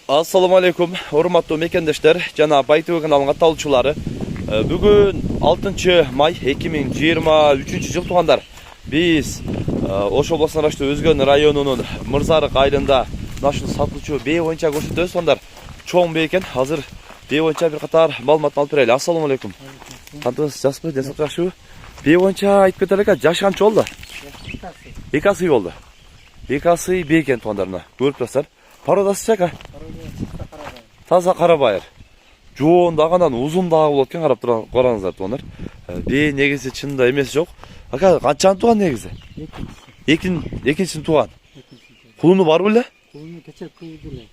Assalamu alaikum, hormatly mekendештер, жана Байтөбе каналынын катталуучулары. Бүгүн 6 май 2023 жыл туугандар. Биз Ош областына караштуу Өзгөн районунун Мырзарык айылында нашыл сатылуучу бээ боюнча көрсөтөбүз. Сондар чоң бээ экен. Азыр бээ боюнча бир катар маалымат алып берели. Ассаламу алейкум. Кантыңыз жакшыбы? Денсаулык жакшыбы? Бээ боюнча айтып кетелик, жашы канча болду? 2 ай болду. 2 ай бээ экен туугандар. Көрүп турасыздар. Пародасы чака? Таза кара байыр. Жоон дагынан узун дагы болот экен, карап караңыздар туугандар. Бээ негизи чынында эмес жок. Ака канчаны тууган негизи? Экинчисин тууган. Кулуну бар беле? Кулуну кече тууду эле.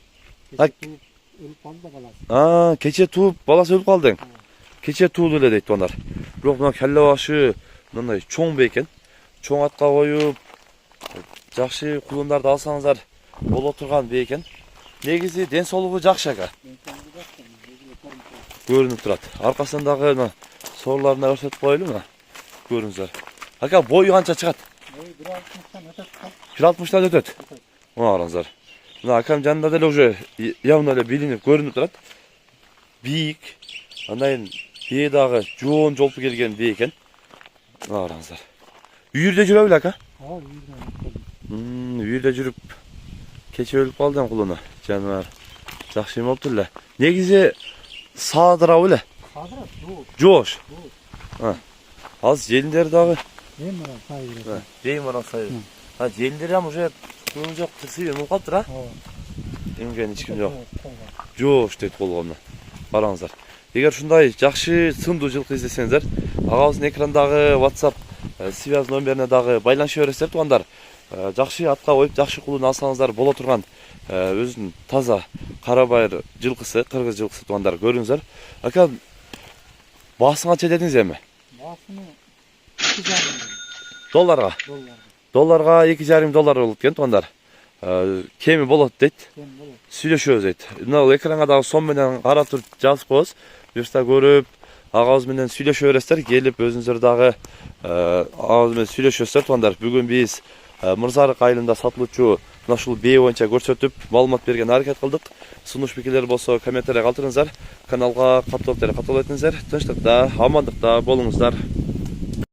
Өлүп калды баласы. Кече тууп баласы өлүп калды. Кече тууду эле дейт туугандар. Бирок мына келле башы мындай чоң бээ экен. Чоң атка коюп, жакшы кулундарды алсаңыздар боло турган бээ экен. Негизи денсаулыгы жакшы ака. Көрүнүп турат. Аркасындагы мына сорларына көрсөтүп коелу мына. Көрүңүздөр. Ака бою канча чыгат? Бою 1.60-тан өтөт. 1.60-тан өтөт. Мына караңыздар. Мына акам жанында деле уже явно эле билинип көрүнүп турат. Бийик. Андан бээ дагы жоон жолпу келген бээ экен. Мына караңыздар. Үйүрдө жүрө беле ака? Үйүрдө жүрүп кече өлүп калды кулуну. Жаныбар жакшы эме болуптур эле. Негизи саадыра беле? Саадыра жоош. Аз желиндер дагы. Беймаран сайы. Желиндер ham уже көңүл жок, тырсый болуп калыптыр, а? Эмген эч ким жок. Жоош дейт болгону. Караңыздар. Эгер ушундай жакшы сындуу жылкы издесеңиздер, агабыздын экрандагы WhatsApp связь номерине дагы байланышып бересиздер туугандар. Жакшы атка коюп, жакшы кулун алсаңыздар боло турган өзүнүн таза кара байыр жылкысы, кыргыз жылкысы туугандар көрүңүздөр. Ака баасын канча дедиңиз эми? Баасыны 2,5 долларга. Долларга 2,5 доллар болот экен туугандар. Кеми болот дейт. Сүйлөшөбүз дейт. Мына экранга дагы сом менен карап туруп жазып коебуз. Бирста көрүп, агабыз менен сүйлөшө бересиздер. Келип өзүңүздөр дагы агабыз менен сүйлөшөсүздөр туугандар. Бүгүн биз Мырзарык айылында сатылуучу мына ушул бээ боюнча көрсөтүп, маалымат берген аракет кылдык. Сунуш пикирлер болсо комментарий калтырыңыздар. Каналга катталып этиңиздер. Тынчтыкта, амандыкта болуңуздар.